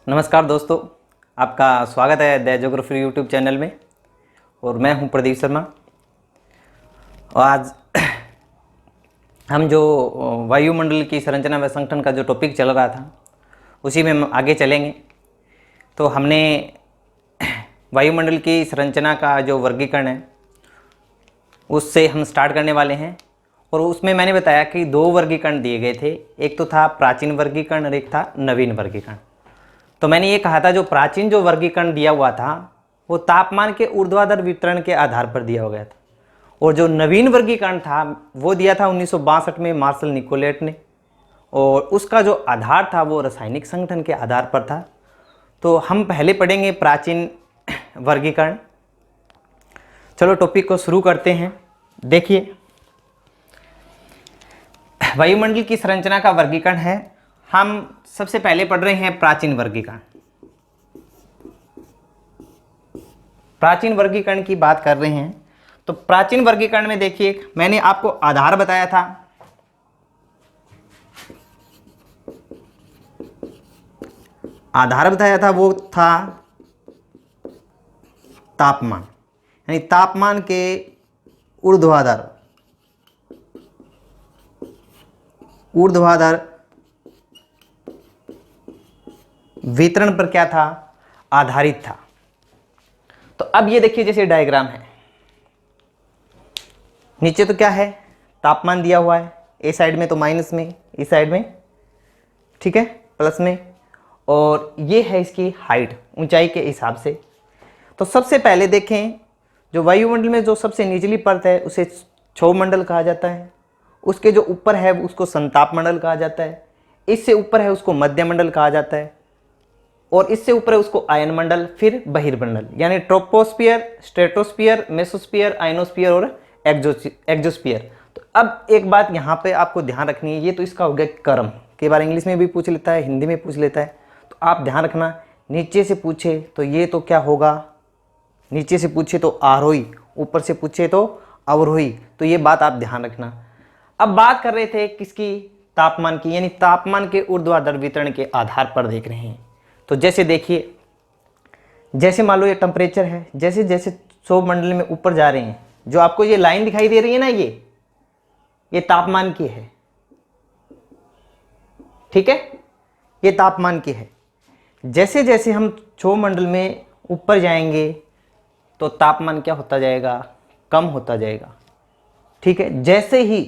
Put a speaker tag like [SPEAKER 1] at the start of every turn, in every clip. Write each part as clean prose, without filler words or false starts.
[SPEAKER 1] नमस्कार दोस्तों, आपका स्वागत है द ज्योग्राफी यूट्यूब चैनल में। और मैं हूं प्रदीप शर्मा। और आज हम जो वायुमंडल की संरचना व संगठन का जो टॉपिक चल रहा था उसी में हम आगे चलेंगे। तो हमने वायुमंडल की संरचना का जो वर्गीकरण है उससे हम स्टार्ट करने वाले हैं। और उसमें मैंने बताया कि दो वर्गीकरण दिए गए थे, एक तो था प्राचीन वर्गीकरण और एक था नवीन वर्गीकरण। तो मैंने ये कहा था जो प्राचीन जो वर्गीकरण दिया हुआ था वो तापमान के ऊर्ध्वाधर वितरण के आधार पर दिया गया था, और जो नवीन वर्गीकरण था वो दिया था 1962 में मार्शल निकोलेट ने, और उसका जो आधार था वो रासायनिक संगठन के आधार पर था। तो हम पहले पढ़ेंगे प्राचीन वर्गीकरण। चलो टॉपिक को शुरू करते हैं। देखिए, वायुमंडल की संरचना का वर्गीकरण है। हम सबसे पहले पढ़ रहे हैं प्राचीन वर्गीकरण। प्राचीन वर्गीकरण की बात कर रहे हैं तो प्राचीन वर्गीकरण में देखिए, मैंने आपको आधार बताया था। आधार बताया था वो था तापमान, यानी तापमान के ऊर्ध्वाधर वितरण पर क्या था, आधारित था। तो अब ये देखिए, जैसे डायग्राम है, नीचे तो क्या है, तापमान दिया हुआ है, ए साइड में तो माइनस में, इस साइड में ठीक है प्लस में, और ये है इसकी हाइट, ऊंचाई के हिसाब से। तो सबसे पहले देखें, जो वायुमंडल में जो सबसे निचली परत है उसे क्षोभमंडल कहा जाता है। उसके जो ऊपर है उसको संताप मंडल कहा जाता है। इससे ऊपर है उसको मध्यमंडल कहा जाता है, और इससे ऊपर है उसको आयन मंडल, फिर बहिर्मंडल, यानी ट्रोपोस्फियर, स्ट्रेटोस्फियर, मेसोस्फियर, आयनोस्फियर और एक्सोस्फियर। तो अब एक बात यहाँ पे आपको ध्यान रखनी है, ये तो इसका हो गया क्रम। कई बार इंग्लिश में भी पूछ लेता है, हिंदी में पूछ लेता है, तो आप ध्यान रखना। नीचे से पूछे तो ये तो क्या होगा, नीचे से पूछे तो आरोही, ऊपर से पूछे तो अवरोही, तो ये बात आप ध्यान रखना। अब बात कर रहे थे किसकी, तापमान की, यानी तापमान के ऊर्ध्वाधर वितरण के आधार पर देख रहे हैं। तो जैसे देखिए, जैसे मान लो ये टेम्परेचर है, जैसे जैसे क्षोभमंडल में ऊपर जा रहे हैं, जो आपको ये लाइन दिखाई दे रही है ना, ये तापमान की है, ठीक है, ये तापमान की है। जैसे जैसे हम क्षोभमंडल में ऊपर जाएंगे तो तापमान क्या होता जाएगा, कम होता जाएगा, ठीक है। जैसे ही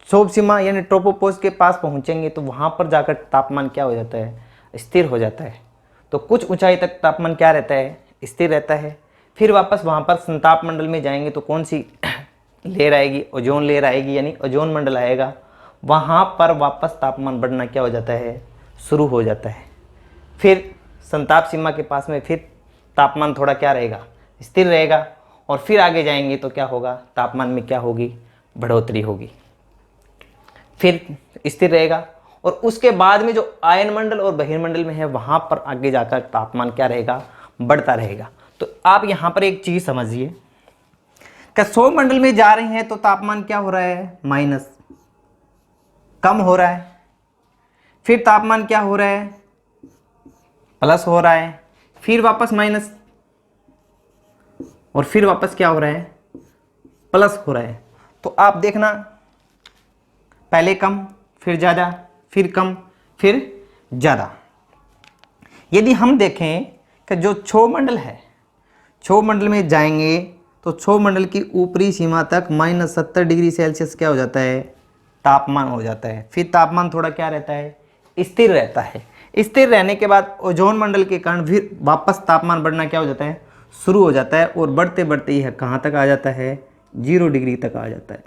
[SPEAKER 1] क्षोभ सीमा यानी ट्रोपोपॉज के पास पहुंचेंगे तो वहां पर जाकर तापमान क्या हो जाता है, स्थिर हो जाता है। तो कुछ ऊंचाई तक तापमान क्या रहता है, स्थिर रहता है। फिर वापस वहां पर संताप मंडल में जाएंगे तो कौन सी लेयर आएगी, ओजोन लेयर आएगी, यानी ओजोन मंडल आएगा। वहां पर वापस तापमान बढ़ना क्या हो जाता है, शुरू हो जाता है। फिर संताप सीमा के पास में फिर तापमान थोड़ा क्या रहेगा, स्थिर रहेगा, और फिर आगे जाएंगे तो क्या होगा, तापमान में क्या होगी, बढ़ोतरी होगी, फिर स्थिर रहेगा। और उसके बाद में जो आयन मंडल और बहिर्मंडल में है वहां पर आगे जाकर तापमान क्या रहेगा, बढ़ता रहेगा। तो आप यहां पर एक चीज समझिए कि क्षोभमंडल में जा रहे हैं तो तापमान क्या हो रहा है, माइनस, कम हो रहा है। फिर तापमान क्या हो रहा है, प्लस हो रहा है, फिर वापस माइनस, और फिर वापस क्या हो रहा है, प्लस हो रहा है। तो आप देखना, पहले कम, फिर ज़्यादा, फिर कम, फिर ज़्यादा। यदि हम देखें कि जो क्षोभमंडल है, क्षोभमंडल में जाएंगे तो क्षोभमंडल की ऊपरी सीमा तक -70 डिग्री सेल्सियस क्या हो जाता है, तापमान हो जाता है। फिर तापमान थोड़ा क्या रहता है, स्थिर रहता है। स्थिर रहने के बाद ओजोन मंडल के कारण फिर वापस तापमान बढ़ना क्या हो जाता है, शुरू हो जाता है, और बढ़ते बढ़ते ही कहाँ तक आ जाता है, 0 डिग्री तक आ जाता है।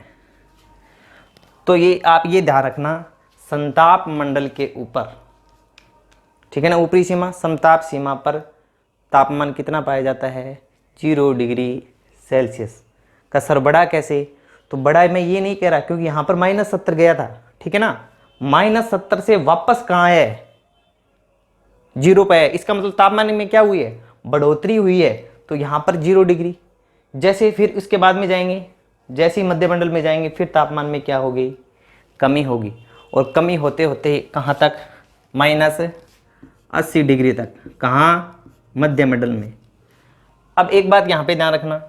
[SPEAKER 1] तो ये आप ये ध्यान रखना, संताप मंडल के ऊपर, ठीक है ना, ऊपरी सीमा, समताप सीमा पर तापमान कितना पाया जाता है, 0 डिग्री सेल्सियस का। सर बढ़ा कैसे, तो बढ़ा मैं ये नहीं कह रहा, क्योंकि यहाँ पर -70 गया था, ठीक है ना, -70 से वापस कहाँ है, 0 पे है। इसका मतलब तापमान में क्या हुई है, बढ़ोतरी हुई है। तो यहाँ पर 0 डिग्री। जैसे फिर उसके बाद में जाएंगे, जैसे ही मध्यमंडल में जाएंगे फिर तापमान में क्या होगी, कमी होगी, और कमी होते होते कहाँ तक, 80 डिग्री तक। कहाँ? मध्य मंडल में। अब एक बात यहाँ पे ध्यान रखना,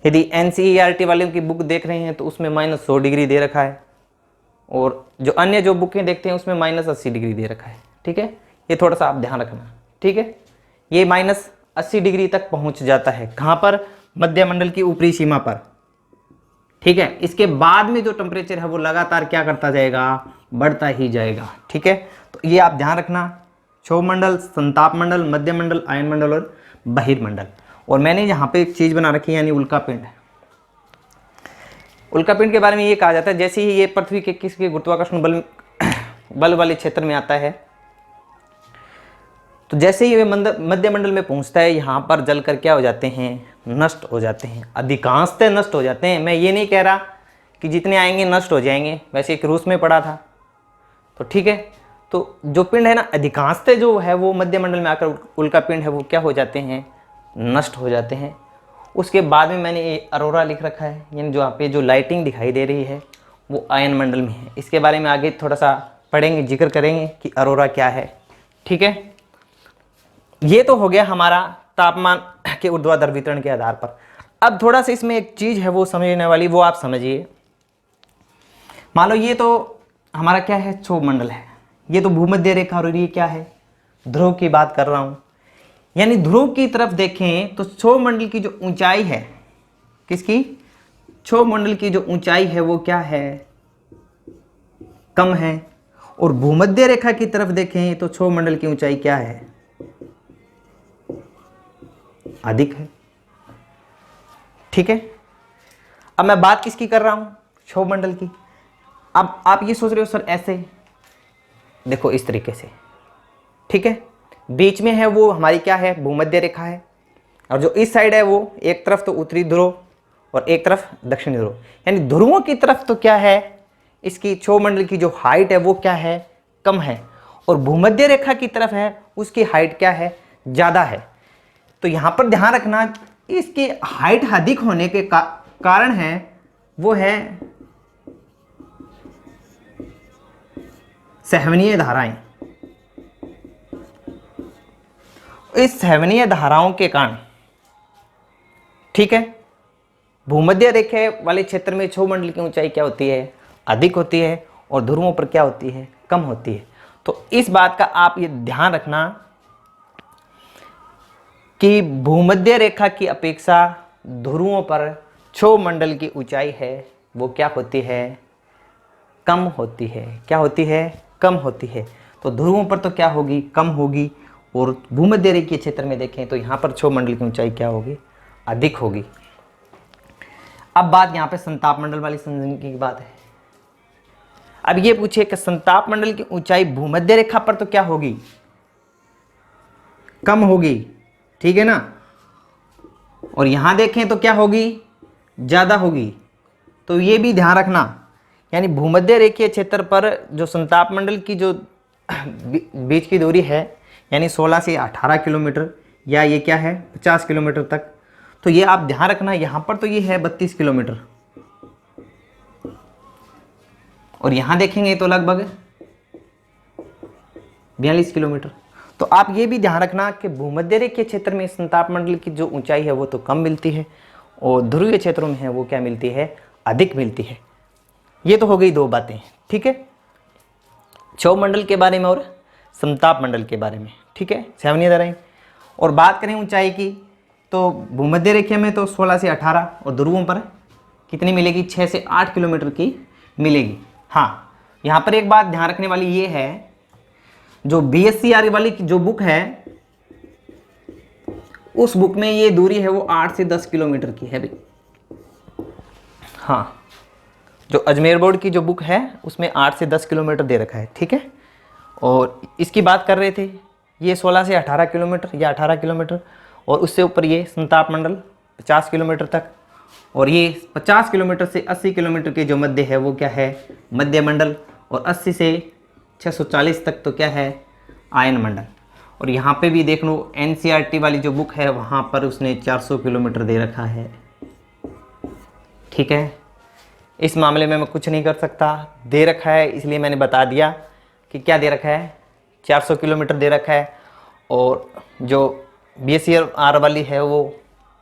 [SPEAKER 1] यदि NCERT वालों की बुक देख रहे हैं तो उसमें -100 डिग्री दे रखा है, और जो अन्य जो बुकें देखते हैं उसमें -80 डिग्री दे रखा है। ठीक है, ये थोड़ा सा आप ध्यान रखना। ठीक है, ये -80 डिग्री तक पहुंच जाता है। कहाँ पर? मध्य मंडल की ऊपरी सीमा पर। ठीक है, इसके बाद में जो टेम्परेचर है वो लगातार क्या करता जाएगा? बढ़ता ही जाएगा। ठीक है, तो ये आप ध्यान रखना, क्षोभ मंडल, संताप मंडल, मध्य मंडल, आयन मंडल और बहिर्मंडल। और मैंने यहाँ पे एक चीज बना रखी है, यानी उल्का पिंड। उल्का पिंड के बारे में ये कहा जाता है, जैसे ही ये पृथ्वी के किसी गुरुत्वाकर्षण बल वाले क्षेत्र में आता है, तो जैसे ही ये मध्य मंडल में पहुंचता है, यहाँ पर जलकर क्या हो जाते हैं? नष्ट हो जाते हैं। अधिकांशतः नष्ट हो जाते हैं। मैं ये नहीं कह रहा कि जितने आएंगे नष्ट हो जाएंगे, वैसे एक रूस में पड़ा था। तो ठीक है, तो जो पिंड है ना, अधिकांशतः जो है वो मध्य मंडल में आकर उल्का पिंड है वो क्या हो जाते हैं? नष्ट हो जाते हैं। उसके बाद में मैंने ये अरोरा लिख रखा है, यानी जो यहाँ पे जो लाइटिंग दिखाई दे रही है वो आयन मंडल में है। इसके बारे में आगे थोड़ा सा पढ़ेंगे, जिक्र करेंगे कि अरोरा क्या है। ठीक है, ये तो हो गया हमारा तापमान के ऊर्ध्वाधर वितरण के आधार पर। अब थोड़ा सा इसमें एक चीज है वो समझने वाली, वो आप समझिए। मान लो ये तो हमारा क्या है? क्षोभ मंडल है। ये तो भूमध्य रेखा, और ये क्या है? ध्रुव की बात कर रहा हूं। यानी ध्रुव की तरफ देखें तो क्षोभ मंडल की जो ऊंचाई है, किसकी? क्षोभ मंडल की जो ऊंचाई है वो क्या है? कम है। और भूमध्य रेखा की तरफ देखें तो क्षोभ मंडल की ऊंचाई क्या है? अधिक है। ठीक है, अब मैं बात किसकी कर रहा हूं? क्षोभ मंडल की। अब आप ये सोच रहे हो सर ऐसे, देखो इस तरीके से। ठीक है, बीच में है वो हमारी क्या है? भूमध्य रेखा है, और जो इस साइड है वो एक तरफ तो उत्तरी ध्रुव और एक तरफ दक्षिणी ध्रुव। यानी ध्रुवों की तरफ तो क्या है? इसकी क्षोभ मंडल की जो हाइट है वो क्या है? कम है। और भूमध्य रेखा की तरफ है उसकी हाइट क्या है? ज्यादा है। तो यहां पर ध्यान रखना, इसकी हाइट अधिक होने के कारण है वो है सहवनीय धाराएं। इस सहवनीय धाराओं के कारण, ठीक है, भूमध्य रेखा वाले क्षेत्र में क्षोभ मंडल की ऊंचाई क्या होती है? अधिक होती है, और ध्रुवों पर क्या होती है? कम होती है। तो इस बात का आप ये ध्यान रखना कि भूमध्य रेखा की अपेक्षा ध्रुवों पर क्षोभ मंडल की ऊंचाई है वो क्या होती है? कम होती है। क्या होती है? कम होती है। तो ध्रुवों पर तो क्या होगी? कम होगी। और भूमध्य रेखीय क्षेत्र में देखें तो यहाँ पर क्षोभ मंडल की ऊंचाई क्या होगी? अधिक होगी। अब बात यहाँ पे संताप मंडल वाली समझने की बात है। अब ये पूछिए कि संताप मंडल की ऊंचाई भूमध्य रेखा पर तो क्या होगी? कम होगी। ठीक है ना, और यहां देखें तो क्या होगी? ज्यादा होगी। तो ये भी ध्यान रखना, यानी भूमध्य रेखीय क्षेत्र पर जो संताप मंडल की जो बीच की दूरी है, यानी 16 से 18 किलोमीटर, या ये क्या है 50 किलोमीटर तक। तो ये आप ध्यान रखना, यहां पर तो ये है 32 किलोमीटर, और यहां देखेंगे तो लगभग 42 किलोमीटर। तो आप ये भी ध्यान रखना कि भूमध्य रेखीय क्षेत्र में संताप मंडल की जो ऊंचाई है वो तो कम मिलती है, और ध्रुवीय क्षेत्रों में है वो क्या मिलती है? अधिक मिलती है। ये तो हो गई दो बातें। ठीक है, क्षोभ मंडल के बारे में और संताप मंडल के बारे में। ठीक है, सहवनीय धाराएं। और बात करें ऊंचाई की तो भूमध्य रेखा में तो 16 से 18, और ध्रुवों पर कितनी मिलेगी? 6 से 8 किलोमीटर की मिलेगी। हाँ, यहाँ पर एक बात ध्यान रखने वाली ये है, जो BSCR वाली जो बुक है उस बुक में ये दूरी है वो 8 से 10 किलोमीटर की है भाई। हाँ, जो अजमेर बोर्ड की जो बुक है उसमें 8 से 10 किलोमीटर दे रखा है। ठीक है, और इसकी बात कर रहे थे ये 16 से 18 किलोमीटर या 18 किलोमीटर, और उससे ऊपर ये संताप मंडल 50 किलोमीटर तक, और ये 50 किलोमीटर से 80 किलोमीटर के जो मध्य है वो क्या है? मध्य मंडल, और 80 से 640 तक तो क्या है? आयन मंडल। और यहाँ पे भी देख लो NCERT वाली जो बुक है वहाँ पर उसने 400 किलोमीटर दे रखा है। ठीक है, इस मामले में मैं कुछ नहीं कर सकता, दे रखा है इसलिए मैंने बता दिया कि क्या दे रखा है? 400 किलोमीटर दे रखा है, और जो BSER वाली है वो,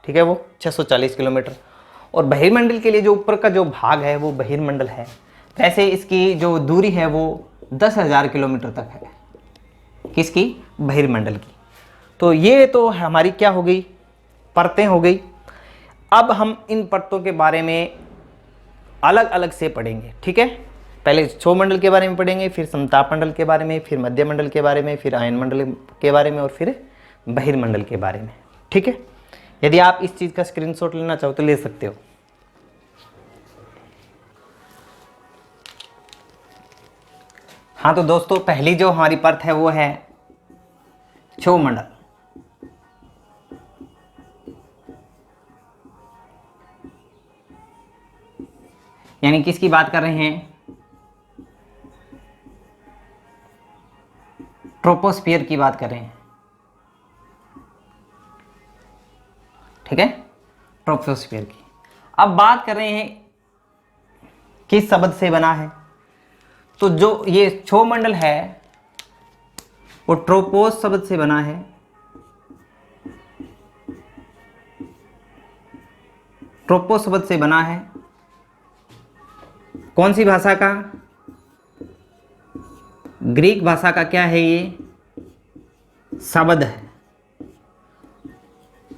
[SPEAKER 1] ठीक है, वो 640 किलोमीटर। और बहिर्मंडल के लिए जो ऊपर का जो भाग है वो बहिर्मंडल है। वैसे इसकी जो दूरी है वो 10,000 किलोमीटर तक है। किसकी? बहिर्मंडल की। तो ये तो हमारी क्या हो गई? परतें हो गई। अब हम इन परतों के बारे में अलग अलग से पढ़ेंगे, ठीक है। पहले क्षोभमंडल के बारे में पढ़ेंगे, फिर समताप मंडल के बारे में, फिर मध्य मंडल के बारे में, फिर आयन मंडल के बारे में, और फिर बहिर्मंडल के बारे में, ठीक है। यदि आप इस चीज़ का स्क्रीनशॉट लेना चाहो तो ले सकते हो। हाँ तो दोस्तों, पहली जो हमारी परत है वो है क्षोभमंडल। यानी किसकी बात कर रहे हैं? ट्रोपोस्फियर की बात कर रहे हैं, ठीक है, ट्रोपोस्फियर की। अब बात कर रहे हैं किस शब्द से बना है। तो जो ये क्षोभमंडल है वो ट्रोपोस शब्द से बना है। ट्रोपोस शब्द से बना है। कौन सी भाषा का? ग्रीक भाषा का क्या है ये? शब्द है।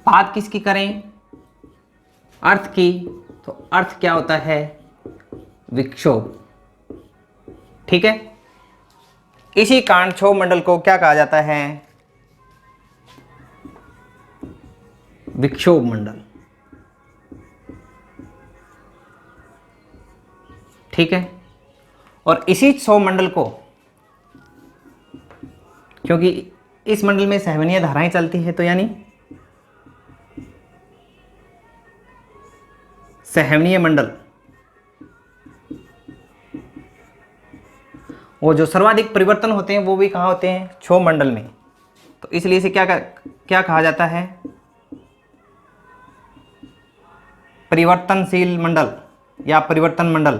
[SPEAKER 1] बात किसकी करें? अर्थ की। तो अर्थ क्या होता है? विक्षोभ, ठीक है। इसी कारण क्षोभमंडल को क्या कहा जाता है? विक्षोभ मंडल, ठीक है। और इसी क्षोभमंडल को, क्योंकि इस मंडल में सहवनीय धाराएं चलती है, तो यानी सहवनीय मंडल, वो जो सर्वाधिक परिवर्तन होते हैं वो भी कहाँ होते हैं? क्षोभमंडल में। तो इसलिए इसे क्या कहा जाता है? परिवर्तनशील मंडल या परिवर्तन मंडल।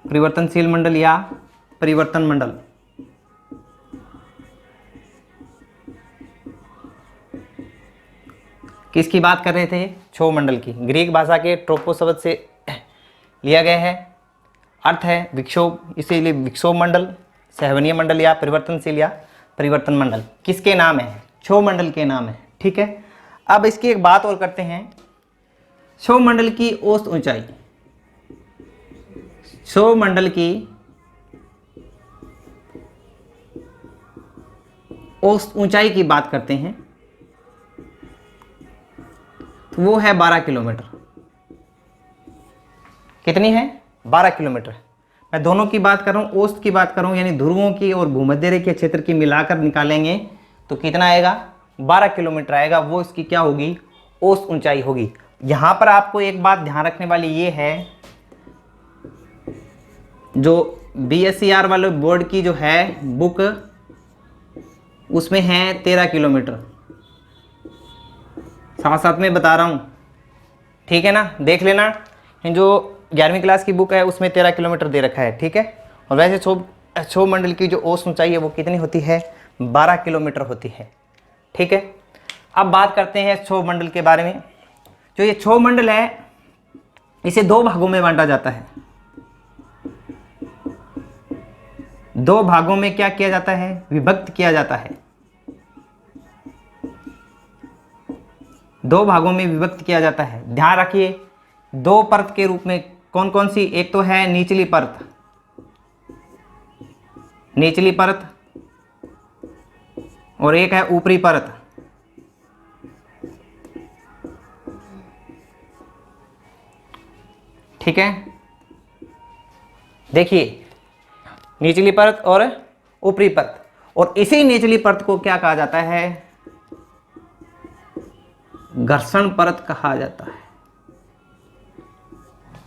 [SPEAKER 1] परिवर्तनशील मंडल या परिवर्तन मंडल। किसकी बात कर रहे थे? क्षोभमंडल की। ग्रीक भाषा के ट्रोपो शब्द से लिया गया है। अर्थ है विक्षोभ, इसीलिए विक्षोभ मंडल, सहवनीय मंडल या परिवर्तनशील या परिवर्तन मंडल किसके नाम है? क्षोभमंडल के नाम है, ठीक है। अब इसकी एक बात और करते हैं, क्षोभमंडल की औसत ऊंचाई। क्षोभमंडल की औसत ऊंचाई की बात करते हैं, तो वो है 12 किलोमीटर। कितनी है? 12 किलोमीटर। मैं दोनों की बात कर रहा हूँ, औसत की बात कर रहा हूँ, यानी ध्रुवों की और भूमध्य रेखीय क्षेत्र की मिलाकर निकालेंगे तो कितना आएगा? 12 किलोमीटर आएगा। वो इसकी क्या होगी? औसत ऊंचाई होगी। यहाँ पर आपको एक बात ध्यान रखने वाली ये है, जो BSER वाले बोर्ड की जो है बुक, उसमें है 13 किलोमीटर। साथ साथ में बता रहा हूँ, ठीक है ना, देख लेना। जो 11वीं क्लास की बुक है उसमें 13 किलोमीटर दे रखा है, ठीक है। और वैसे क्षोभमंडल की जो औसत ऊंचाई है वो कितनी होती है? 12 किलोमीटर होती है, ठीक है। अब बात करते हैं क्षोभमंडल के बारे में। जो ये क्षोभमंडल है इसे दो भागों में बांटा जाता है। दो भागों में क्या किया जाता है? विभक्त किया जाता है। दो भागों में विभक्त किया जाता है। ध्यान रखिए, दो परत के रूप में कौन कौन सी? एक तो है निचली परत, निचली परत, और एक है ऊपरी परत। ठीक है, देखिए निचली परत और ऊपरी परत। और इसी निचली परत को क्या कहा जाता है? घर्षण परत कहा जाता है।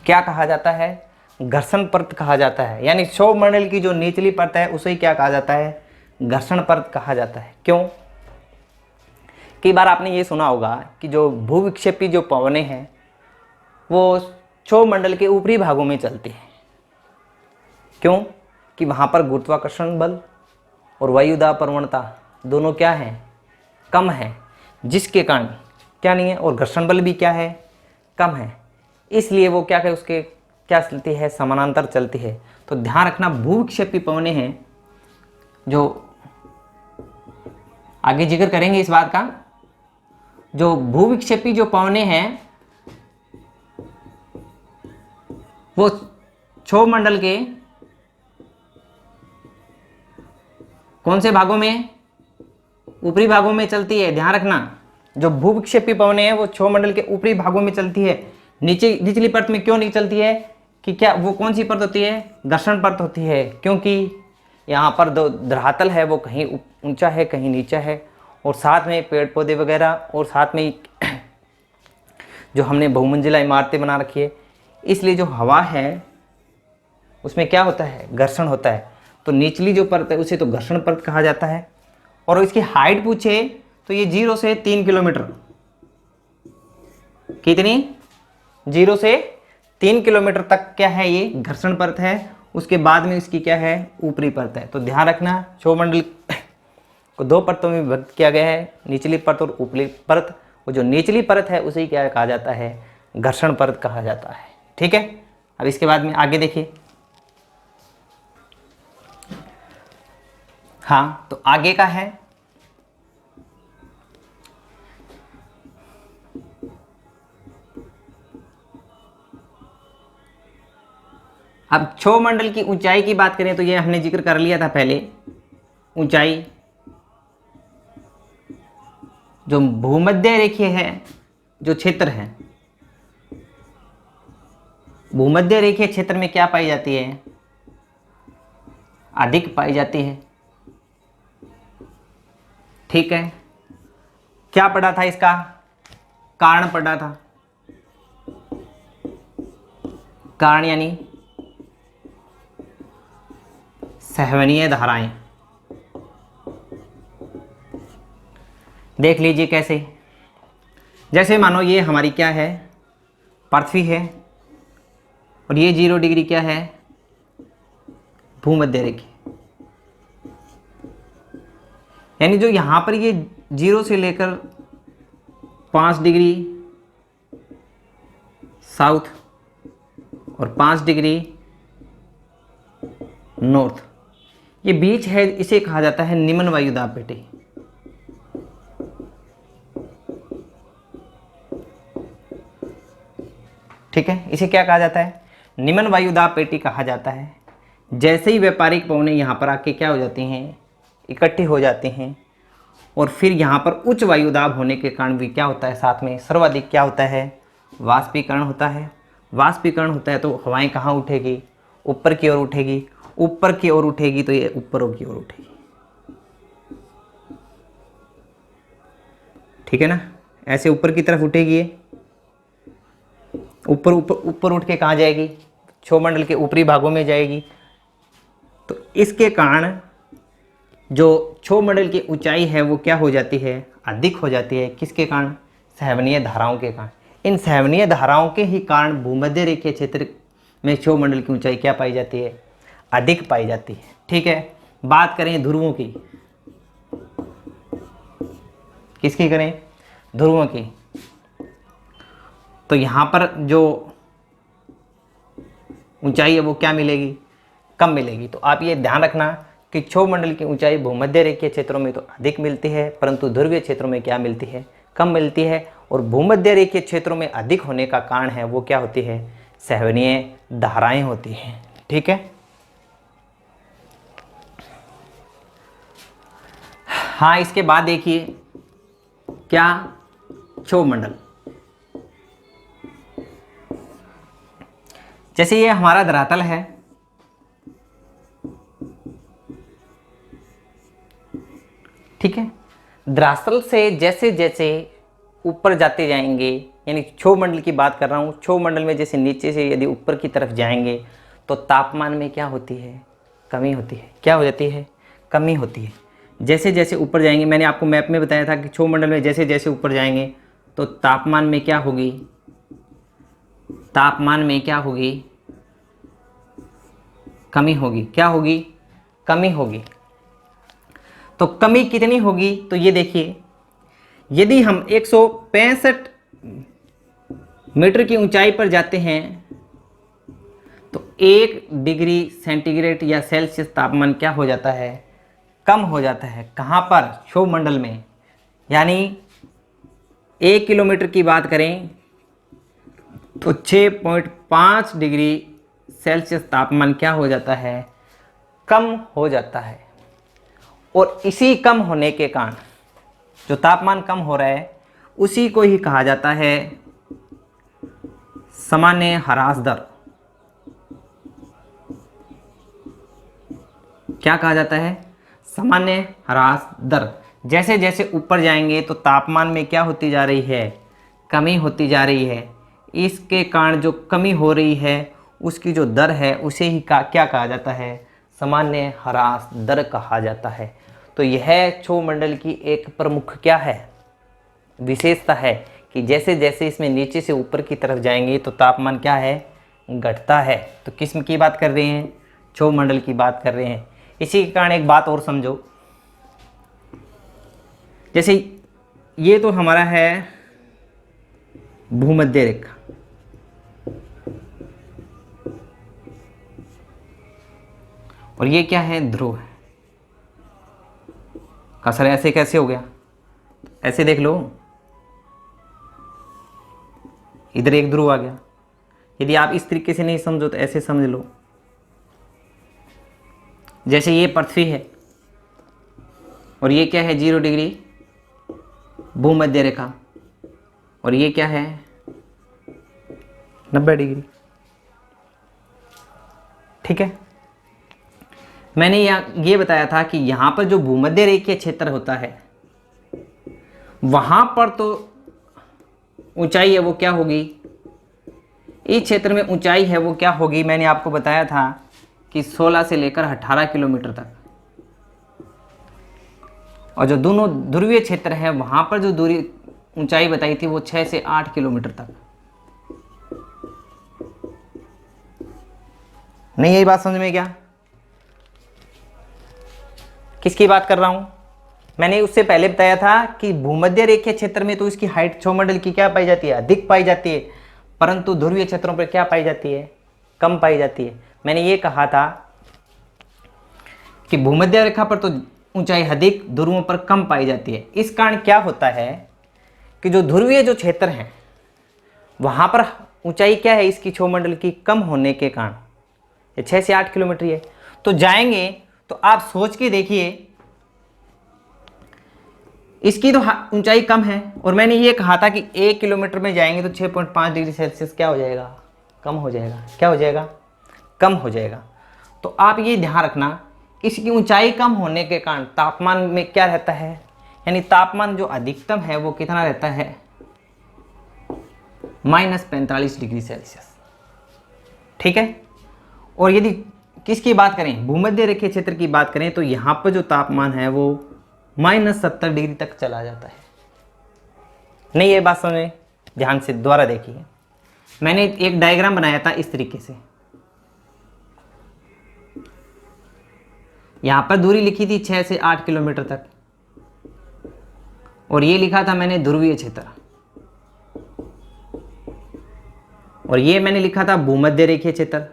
[SPEAKER 1] क्या कहा जाता है? घर्षण परत कहा जाता है। यानी क्षोभमंडल की जो निचली परत है उसे क्या कहा जाता है? घर्षण परत कहा जाता है। क्यों? कई बार आपने ये सुना होगा कि जो भूविक्षेपी जो पवनें हैं वो क्षोभमंडल के ऊपरी भागों में चलती हैं। क्यों? कि वहाँ पर गुरुत्वाकर्षण बल और वायुदाब प्रवणता दोनों क्या हैं, कम है, जिसके कारण क्या नहीं है, और घर्षण बल भी क्या है, कम है, इसलिए वो क्या है, उसके क्या चलती है, समानांतर चलती है। तो ध्यान रखना भूविक्षेपी पवनें हैं, जो आगे जिक्र करेंगे इस बात का, जो भूविक्षेपी जो पवनें हैं वो क्षोभमंडल के कौन से भागों में, ऊपरी भागों में चलती है। ध्यान रखना, जो भूविक्षेपी पवनें हैं वो क्षोभमंडल के ऊपरी भागों में चलती है। निचली परत में क्यों नहीं चलती है, कि क्या वो कौन सी परत होती है, घर्षण परत होती है, क्योंकि यहाँ पर दो धरातल है वो कहीं ऊंचा है कहीं नीचा है, और साथ में पेड़ पौधे वगैरह, और साथ में जो हमने बहुमंजिला इमारतें बना रखी है, इसलिए जो हवा है उसमें क्या होता है, घर्षण होता है। तो निचली जो परत है उसे तो घर्षण परत कहा जाता है। और इसकी हाइट पूछे तो ये 0 से 3 किलोमीटर, कितनी, 0 से 3 किलोमीटर तक क्या है, ये घर्षण परत है। उसके बाद में इसकी क्या है, ऊपरी परत है। तो ध्यान रखना क्षोभमंडल को दो परतों में विभक्त किया गया है, निचली परत और ऊपरी परत। वो जो निचली परत है उसे क्या कहा जाता है, घर्षण परत कहा जाता है। ठीक है, अब इसके बाद में आगे देखिए। हाँ, तो आगे का है अब क्षोभमंडल की ऊंचाई की बात करें तो ये हमने जिक्र कर लिया था पहले। ऊंचाई जो भूमध्य रेखीय है, जो क्षेत्र है, भूमध्य रेखीय क्षेत्र में क्या पाई जाती है, अधिक पाई जाती है। ठीक है, क्या पढ़ा था, इसका कारण पढ़ा था। कारण यानी सहवनीय धाराएं। देख लीजिए कैसे, जैसे मानो ये हमारी क्या है, पृथ्वी है, और ये 0 डिग्री क्या है, भूमध्य रेखा। यानी जो यहाँ पर ये 0 से लेकर 5 डिग्री साउथ और 5 डिग्री नॉर्थ, ये बीच है, इसे कहा जाता है निम्न वायुदाब पेटी। ठीक है, इसे क्या कहा जाता है, निम्न वायुदाब पेटी कहा जाता है। जैसे ही व्यापारिक पवनें यहाँ पर आके क्या हो जाती हैं, इकट्ठी हो जाती हैं, और फिर यहाँ पर उच्च वायुदाब होने के कारण भी क्या होता है, साथ में सर्वाधिक क्या होता है, वाष्पीकरण होता है। वाष्पीकरण होता है तो हवाएं कहाँ उठेगी, ऊपर की ओर उठेगी। ऊपर की ओर उठेगी तो ये ऊपर की ओर उठेगी। ठीक है ना, ऐसे ऊपर की तरफ उठेगी ये, ऊपर ऊपर ऊपर उठ के कहाँ जाएगी, क्षोभमंडल के ऊपरी भागों में जाएगी। तो इसके कारण जो क्षोभमंडल की ऊंचाई है वो क्या हो जाती है, अधिक हो जाती है। किसके कारण, सहवनीय धाराओं के कारण। इन सहवनीय धाराओं के ही कारण भूमध्य रेखीय क्षेत्र में क्षोभमंडल की ऊंचाई क्या पाई जाती है, अधिक पाई जाती है। ठीक है, बात करें ध्रुवों की, किसकी करें, ध्रुवों की, तो यहाँ पर जो ऊंचाई है वो क्या मिलेगी, कम मिलेगी। तो आप ये ध्यान रखना कि क्षोभमंडल की ऊंचाई भूमध्य रेखीय क्षेत्रों में तो अधिक मिलती है, परंतु ध्रुवीय क्षेत्रों में क्या मिलती है, कम मिलती है। और भूमध्य रेखीय क्षेत्रों में अधिक होने का कारण है वो क्या होती है, सहवनीय धाराएं होती हैं। ठीक है, हाँ, इसके बाद देखिए क्या, क्षोभमंडल, जैसे ये हमारा धरातल है, ठीक है, धरातल से जैसे जैसे ऊपर जाते जाएंगे, यानी क्षोभमंडल की बात कर रहा हूँ, क्षोभमंडल में जैसे नीचे से यदि ऊपर की तरफ जाएंगे तो तापमान में क्या होती है, कमी होती है। क्या हो जाती है, कमी होती है। जैसे जैसे ऊपर जाएंगे, मैंने आपको मैप में बताया था कि क्षोभमंडल में जैसे जैसे ऊपर जाएंगे तो तापमान में क्या होगी, तापमान में क्या होगी, कमी होगी। क्या होगी, कमी होगी। तो कमी कितनी होगी, तो ये देखिए, यदि हम 165 मीटर की ऊंचाई पर जाते हैं तो 1 डिग्री सेंटीग्रेड या सेल्सियस तापमान क्या हो जाता है, कम हो जाता है। कहाँ पर, क्षोभ मंडल में। यानी 1 किलोमीटर की बात करें तो 6.5 डिग्री सेल्सियस तापमान क्या हो जाता है, कम हो जाता है। और इसी कम होने के कारण, जो तापमान कम हो रहा है, उसी को ही कहा जाता है सामान्य ह्रास दर। क्या कहा जाता है, सामान्य ह्रास दर। जैसे जैसे ऊपर जाएंगे तो तापमान में क्या होती जा रही है, कमी होती जा रही है। इसके कारण जो कमी हो रही है उसकी जो दर है उसे ही क्या कहा जाता है, सामान्य ह्रास दर कहा जाता है। तो यह क्षोभ मंडल की एक प्रमुख क्या है, विशेषता है कि जैसे जैसे इसमें नीचे से ऊपर की तरफ जाएंगे तो तापमान क्या है, घटता है। तो किस की बात कर रहे हैं, क्षोभ मंडल की बात कर रहे हैं। इसी के कारण एक बात और समझो, जैसे ये तो हमारा है भूमध्य रेखा, और ये क्या है, ध्रुव है। का सर ऐसे कैसे हो गया, ऐसे देख लो, इधर एक ध्रुव आ गया। यदि आप इस तरीके से नहीं समझो तो ऐसे समझ लो, जैसे ये पृथ्वी है और ये क्या है, 0 डिग्री भूमध्य रेखा, और ये क्या है, 90 डिग्री। ठीक है, मैंने ये बताया था कि यहाँ पर जो भूमध्य रेखीय क्षेत्र होता है वहाँ पर तो ऊंचाई है वो क्या होगी, इस क्षेत्र में ऊंचाई है वो क्या होगी, मैंने आपको बताया था कि 16 से लेकर 18 किलोमीटर तक। और जो दोनों ध्रुवीय क्षेत्र है वहाँ पर जो दूरी ऊंचाई बताई थी वो 6 से 8 किलोमीटर तक। नहीं यही बात समझ में क्या, किसकी बात कर रहा हूं। मैंने उससे पहले बताया था कि भूमध्य रेखीय क्षेत्र में तो इसकी हाइट क्षोभ मंडल की क्या पाई जाती है, अधिक पाई जाती है, परंतु ध्रुवीय क्षेत्रों पर क्या पाई जाती है, कम पाई जाती है। मैंने ये कहा था कि भूमध्य रेखा पर तो ऊंचाई अधिक, ध्रुवों पर कम पाई जाती है। इस कारण क्या होता है कि जो ध्रुवीय जो क्षेत्र हैं वहां पर ऊंचाई क्या है इसकी क्षोभ मंडल की, कम होने के कारण, ये 6 से 8 किलोमीटर है। तो जाएंगे तो आप सोच के देखिए, इसकी तो ऊंचाई कम है, और मैंने ये कहा था कि 1 किलोमीटर में जाएंगे तो 6.5 डिग्री सेल्सियस क्या हो जाएगा, कम हो जाएगा। क्या हो जाएगा, कम हो जाएगा। तो आप ये ध्यान रखना, इसकी ऊंचाई कम होने के कारण तापमान में क्या रहता है, यानी तापमान जो अधिकतम है वो कितना रहता है, -45 डिग्री सेल्सियस। ठीक है, और यदि किसकी बात करें, भूमध्य रेखीय क्षेत्र की बात करें तो यहाँ पर जो तापमान है वो -70 डिग्री तक चला जाता है। नहीं ये बात समझे, ध्यान से दोबारा देखिए, मैंने एक डायग्राम बनाया था इस तरीके से। यहाँ पर दूरी लिखी थी 6 से 8 किलोमीटर तक, और ये लिखा था मैंने ध्रुवीय क्षेत्र, और ये मैंने लिखा था भूमध्य रेखीय क्षेत्र।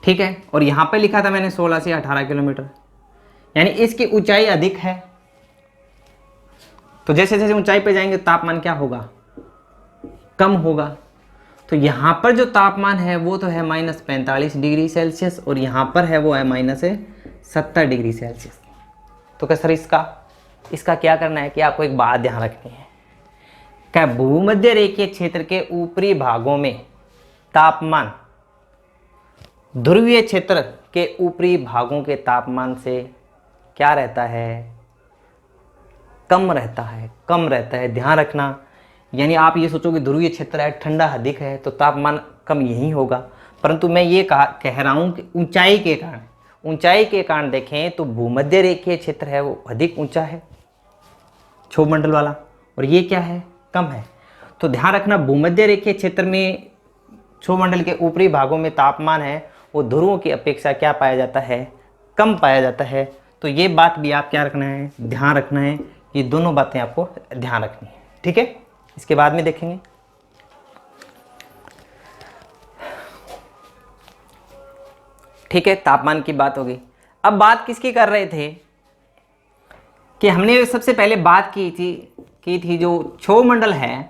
[SPEAKER 1] ठीक है, और यहाँ पे लिखा था मैंने 16 से 18 किलोमीटर, यानी इसकी ऊंचाई अधिक है। तो जैसे जैसे ऊंचाई पे जाएंगे तापमान क्या होगा, कम होगा। तो यहाँ पर जो तापमान है वो तो है -45 डिग्री सेल्सियस, और यहाँ पर है वो है -70 डिग्री सेल्सियस। तो क्या सर इसका क्या करना है कि आपको एक बात ध्यान रखनी है, क्या भूमध्य रेखीय क्षेत्र के ऊपरी भागों में तापमान ध्रुवीय क्षेत्र के ऊपरी भागों के तापमान से क्या रहता है, कम रहता है, कम रहता है। ध्यान रखना, यानी आप ये सोचोगे ध्रुवीय क्षेत्र है, ठंडा अधिक है, तो तापमान कम यही होगा। परंतु मैं ये कह रहा हूँ कि ऊंचाई के कारण देखें तो भूमध्य रेखीय क्षेत्र है वो अधिक ऊंचा है, क्षोभ मंडल वाला, और ये क्या है, कम है। तो ध्यान रखना, भूमध्य रेखीय क्षेत्र में क्षोभ मंडल के ऊपरी भागों में तापमान है वो ध्रुवों की अपेक्षा क्या पाया जाता है, कम पाया जाता है। तो ये बात भी आप क्या रखना है, ध्यान रखना है। ये दोनों बातें आपको ध्यान रखनी है, ठीक है। इसके बाद में देखेंगे। ठीक है, तापमान की बात होगी। अब बात किसकी कर रहे थे कि हमने सबसे पहले बात की थी जो क्षोभमंडल है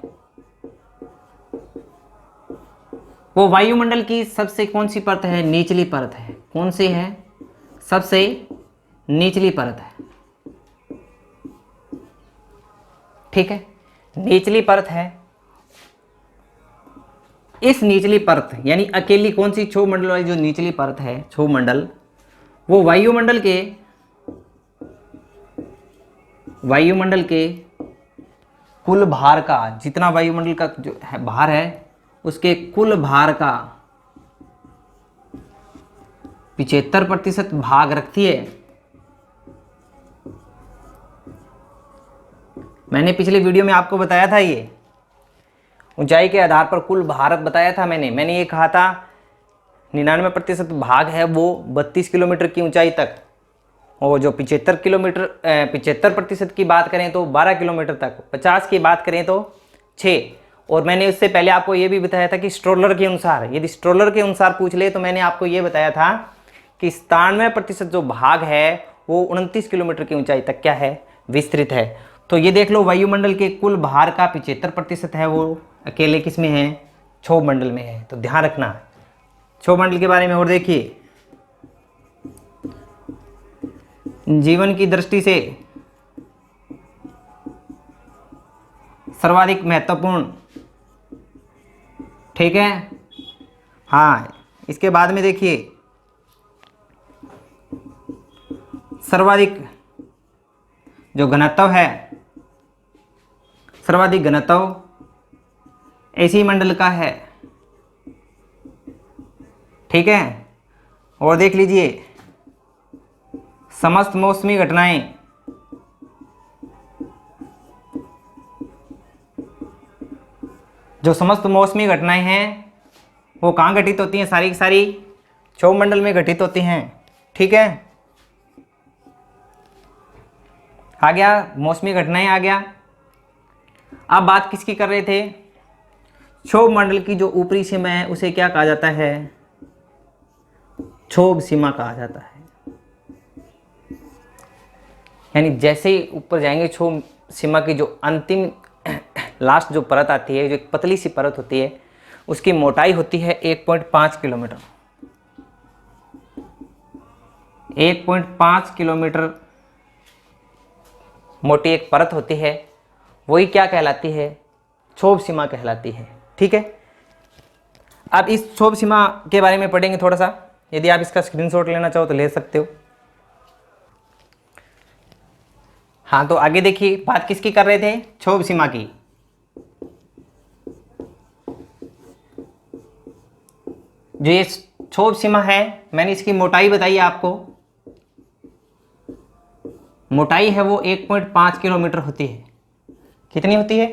[SPEAKER 1] वो वायुमंडल की सबसे कौन सी परत है, निचली परत है। कौन सी है, सबसे निचली परत है। ठीक है, निचली परत है। इस निचली परत यानी अकेली कौन सी क्षोभमंडल वाली जो निचली परत है क्षोभमंडल, वो वायुमंडल के कुल भार का, जितना वायुमंडल का जो है भार है उसके कुल भार का 75% भाग रखती है। मैंने पिछले वीडियो में आपको बताया था, ये ऊंचाई के आधार पर कुल भार बताया था मैंने ये कहा था 99% भाग है वो 32 किलोमीटर की ऊंचाई तक, और जो 75% की बात करें तो 12 किलोमीटर तक, 50 की बात करें तो 6। और मैंने उससे पहले आपको ये भी बताया था कि स्ट्रोलर के अनुसार, यदि स्ट्रोलर के अनुसार पूछ ले तो मैंने आपको ये बताया था कि 97% जो भाग है वो 29 किलोमीटर की ऊंचाई तक क्या है, विस्तृत है। तो ये देख लो, वायुमंडल के कुल भार का 75% है वो अकेले किस में है, क्षोभमंडल में है। तो ध्यान रखना क्षोभमंडल के बारे में। और देखिए, जीवन की दृष्टि से सर्वाधिक महत्वपूर्ण, ठीक है। हाँ, इसके बाद में देखिए, सर्वाधिक जो घनत्व है, सर्वाधिक घनत्व ऐसी मंडल का है, ठीक है। और देख लीजिए, समस्त मौसमी घटनाएं, जो समस्त मौसमी घटनाएं हैं वो कहाँ घटित होती हैं, सारी की सारी क्षोभमंडल में घटित होती हैं, ठीक है। आ गया मौसमी घटनाएं, आ गया। अब बात किसकी कर रहे थे, क्षोभमंडल की जो ऊपरी सीमा है उसे क्या कहा जाता है, क्षोभ सीमा कहा जाता है। यानी जैसे ही ऊपर जाएंगे क्षोभ सीमा की जो अंतिम लास्ट जो परत आती है, जो एक पतली सी परत होती है, उसकी मोटाई होती है 1.5 किलोमीटर। 1.5 किलोमीटर मोटी एक परत होती है, वही क्या कहलाती है, क्षोभ सीमा कहलाती है, ठीक है। अब इस क्षोभ सीमा के बारे में पढ़ेंगे थोड़ा सा। यदि आप इसका स्क्रीनशॉट लेना चाहो तो ले सकते हो। हाँ, तो आगे देखिए, बात किसकी कर रहे थे, क्षोभ सीमा की। जो ये क्षोभ सीमा है, मैंने इसकी मोटाई बताई आपको, मोटाई है वो 1.5 किलोमीटर होती है। कितनी होती है,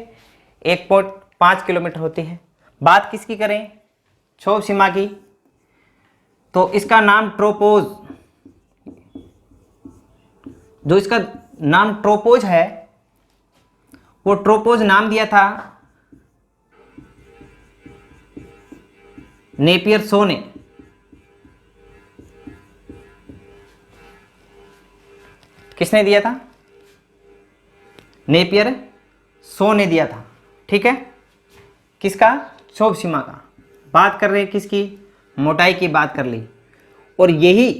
[SPEAKER 1] 1.5 किलोमीटर होती है। बात किसकी करें, क्षोभ सीमा की, तो इसका नाम ट्रोपोज, जो इसका नाम ट्रोपोज है, वो ट्रोपोज नाम दिया था नेपियर शो ने। किसने दिया था, नेपियर शो ने दिया था, ठीक है। किसका, क्षोभ सीमा का। बात कर रहे हैं किसकी, मोटाई की बात कर ली। और यही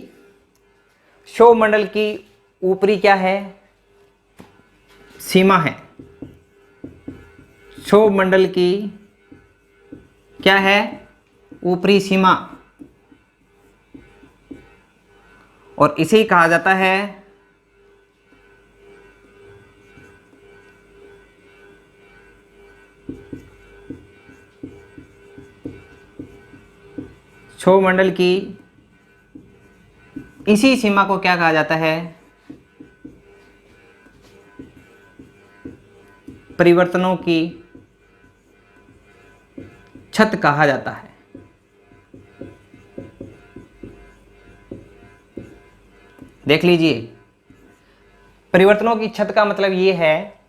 [SPEAKER 1] क्षोभमंडल की ऊपरी क्या है, सीमा है। क्षोभमंडल की क्या है, ऊपरी सीमा, और इसे ही कहा जाता है क्षोभमंडल की इसी सीमा को क्या कहा जाता है, परिवर्तनों की छत कहा जाता है। देख लीजिए, परिवर्तनों की छत का मतलब ये है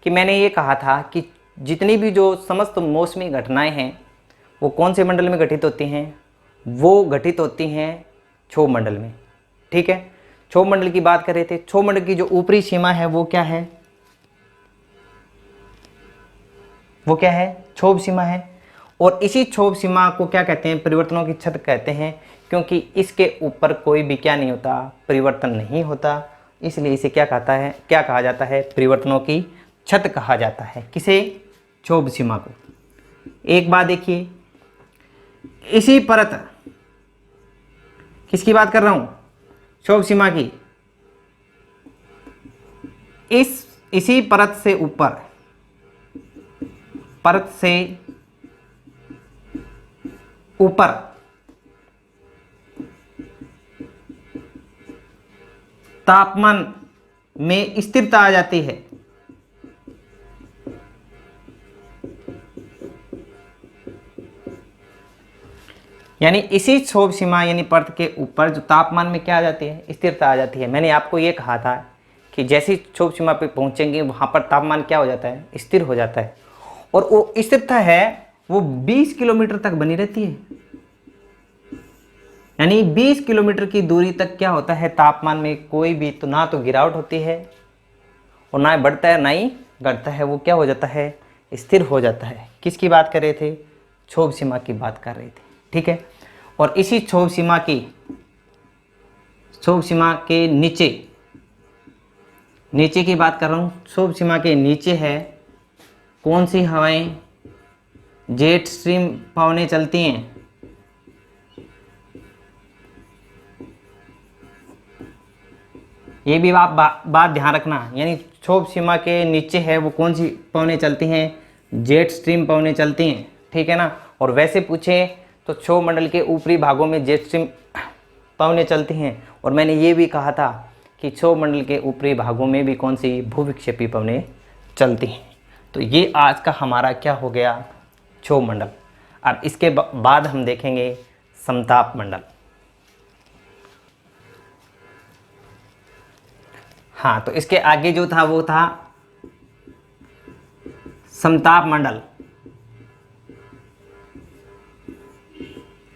[SPEAKER 1] कि मैंने ये कहा था कि जितनी भी जो समस्त मौसमी घटनाएं हैं वो कौन से मंडल में घटित होती हैं, वो घटित होती हैं क्षोभ मंडल में। ठीक है, क्षोभ मंडल की बात कर रहे थे। क्षोभ मंडल की जो ऊपरी सीमा है वो क्या है, वो क्या है, क्षोभ सीमा है। और इसी क्षोभ सीमा को क्या कहते हैं, परिवर्तनों की छत कहते हैं, क्योंकि इसके ऊपर कोई भी क्या नहीं होता, परिवर्तन नहीं होता, इसलिए इसे क्या कहता है, क्या कहा जाता है, परिवर्तनों की छत कहा जाता है। किसे, क्षोभ सीमा को। एक बात देखिए, इसी परत, किसकी बात कर रहा हूं, क्षोभ सीमा की, इसी परत से ऊपर, परत से ऊपर तापमान में स्थिरता आ जाती है। यानी इसी क्षोभ सीमा यानी परत के ऊपर जो तापमान में क्या आ जाती है, स्थिरता आ जाती है। मैंने आपको ये कहा था कि जैसी क्षोभ सीमा पे पहुंचेंगे वहां पर तापमान क्या हो जाता है, स्थिर हो जाता है। और वो स्थिरता है वो 20 किलोमीटर तक बनी रहती है। यानी 20 किलोमीटर की दूरी तक क्या होता है, तापमान में कोई भी तो ना तो गिरावट होती है और ना बढ़ता है ना ही घटता है, वो क्या हो जाता है, स्थिर हो जाता है। किसकी बात कर रहे थे, क्षोभ सीमा की बात कर रहे थे। ठीक है, और इसी क्षोभ सीमा के नीचे की बात कर रहा हूँ। क्षोभ सीमा के नीचे है कौन सी हवाएं, जेट स्ट्रीम पवनें चलती हैं। ये भी आप बात ध्यान रखना, यानी क्षोभ सीमा के नीचे है वो कौन सी पवनें चलती हैं, जेट स्ट्रीम पवनें चलती हैं। ठीक है ना। और वैसे पूछे तो क्षोभ मंडल के ऊपरी भागों में जेट स्ट्रीम पवनें चलती हैं। और मैंने ये भी कहा था कि क्षोभ मंडल के ऊपरी भागों में भी कौन सी भूविक्षेपी पवनें चलती हैं। तो ये आज का हमारा क्या हो गया, क्षोभ मंडल। अब इसके बाद हम देखेंगे समताप मंडल। हाँ, तो इसके आगे जो था वो था समताप मंडल।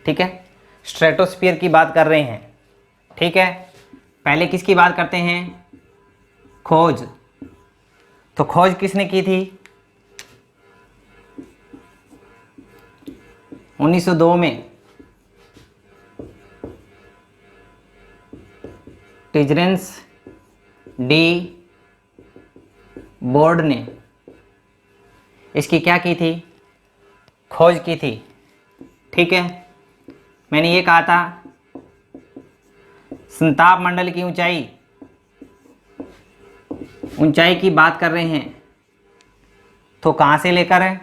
[SPEAKER 1] ठीक है, स्ट्रेटोस्फीयर की बात कर रहे हैं। ठीक है, पहले किसकी बात करते हैं, खोज। तो खोज किसने की थी, 1902 में टिजरेंस डी बोर्ड ने इसकी क्या की थी, खोज की थी। ठीक है, मैंने ये कहा था संताप मंडल की ऊंचाई की बात कर रहे हैं, तो कहाँ से लेकर है,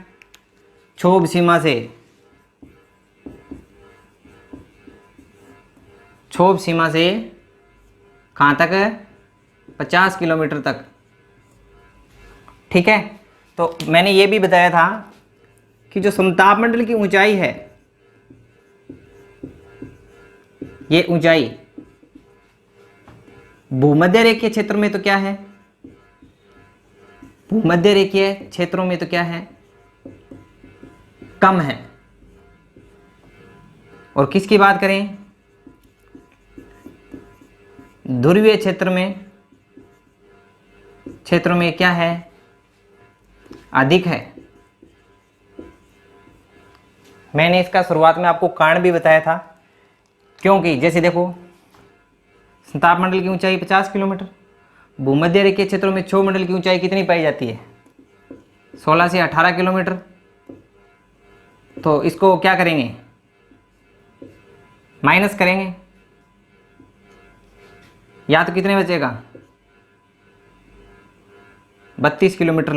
[SPEAKER 1] क्षोभ सीमा से, क्षोभ सीमा से कहाँ तक है, 50 किलोमीटर तक। ठीक है, तो मैंने ये भी बताया था कि जो समताप मंडल की ऊंचाई है, ये ऊंचाई भूमध्य रेखीय क्षेत्र में तो क्या है, भूमध्य रेखीय क्षेत्रों में तो क्या है, कम है। और किसकी बात करें, ध्रुवीय क्षेत्रों में क्या है, अधिक है। मैंने इसका शुरुआत में आपको कारण भी बताया था, क्योंकि जैसे देखो संताप मंडल की ऊंचाई 50 किलोमीटर, भूमध्य रेखीय क्षेत्रों में क्षोभ मंडल की ऊंचाई कितनी पाई जाती है, 16 से 18 किलोमीटर। तो इसको क्या करेंगे, माइनस करेंगे, या तो कितने बचेगा, 32 किलोमीटर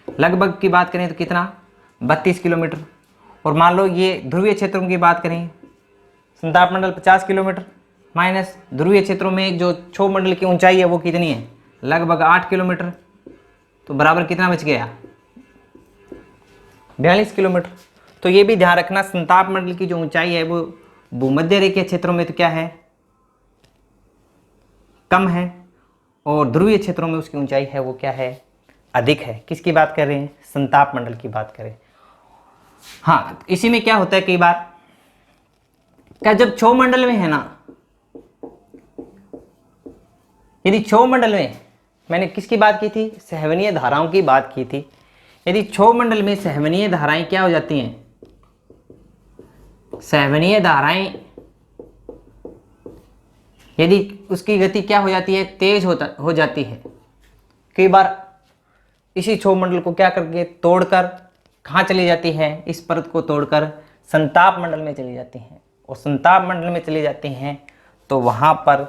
[SPEAKER 1] लगभग की बात करें तो कितना, 32 किलोमीटर। और मान लो ये ध्रुवीय क्षेत्रों की बात करें, संताप मंडल 50 किलोमीटर माइनस ध्रुवीय क्षेत्रों में जो क्षोभ मंडल की ऊंचाई है वो कितनी है, लगभग 8 किलोमीटर। तो बराबर कितना बच गया, 42 किलोमीटर। तो ये भी ध्यान रखना, संताप मंडल की जो ऊंचाई है वो भूमध्य रेखीय क्षेत्रों में तो क्या है, कम है और ध्रुवीय क्षेत्रों में उसकी ऊंचाई है वो क्या है, अधिक है। किसकी बात कर रहे हैं, संताप मंडल की बात करें। हाँ, इसी में क्या होता है कई बार, क्या जब क्षोभ मंडल में है ना, यदि क्षोभ मंडल में, मैंने किसकी बात की थी, सहवनीय धाराओं की बात की थी। यदि क्षोभ मंडल में सहवनीय धाराएं क्या हो जाती हैं, सहवनीय धाराएं यदि उसकी गति क्या हो जाती है, तेज हो जाती है, कई बार इसी क्षोभ मंडल को क्या करके तोड़कर कहाँ चली जाती है, इस परत को तोड़कर संताप मंडल में चली जाती हैं। और संताप मंडल में चली जाती हैं तो वहाँ पर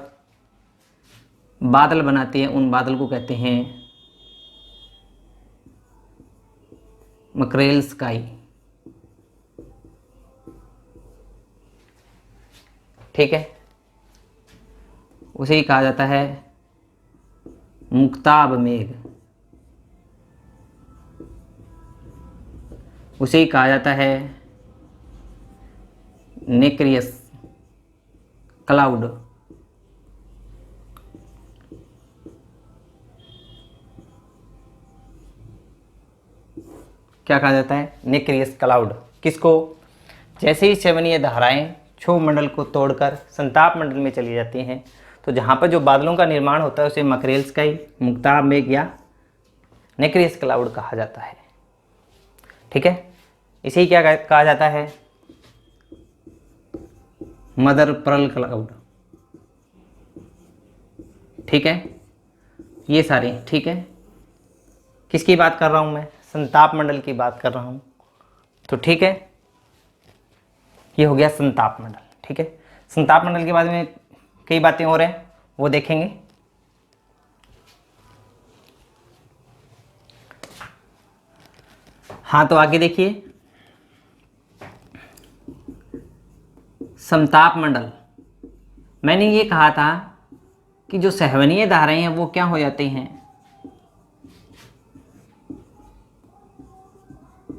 [SPEAKER 1] बादल बनाती है, उन बादल को कहते हैं मकरेल स्काई। ठीक है, उसे ही कहा जाता है मुक्ताब मेघ, उसे ही कहा जाता है नेक्रियस क्लाउड। क्या कहा जाता है, नेक्रियस क्लाउड। किसको, जैसे ही सेवनीय धाराएं क्षोभ मंडल को तोड़कर संताप मंडल में चली जाती हैं तो जहाँ पर जो बादलों का निर्माण होता है उसे मकरेल स्काई, मुक्ताब मेघ या नेक्रियस क्लाउड कहा जाता है। ठीक है, इसे ही क्या कहा जाता है, मदर पर्ल क्लाउड। ठीक है, ये सारे, ठीक है, किसकी बात कर रहा हूँ मैं, संताप मंडल की बात कर रहा हूँ। तो ठीक है, ये हो गया संताप मंडल। ठीक है, संताप मंडल के बारे में कई बातें और हैं, वो देखेंगे। हाँ, तो आगे देखिए, समताप मंडल, मैंने ये कहा था कि जो सहवनीय धाराएं हैं वो क्या हो जाती हैं,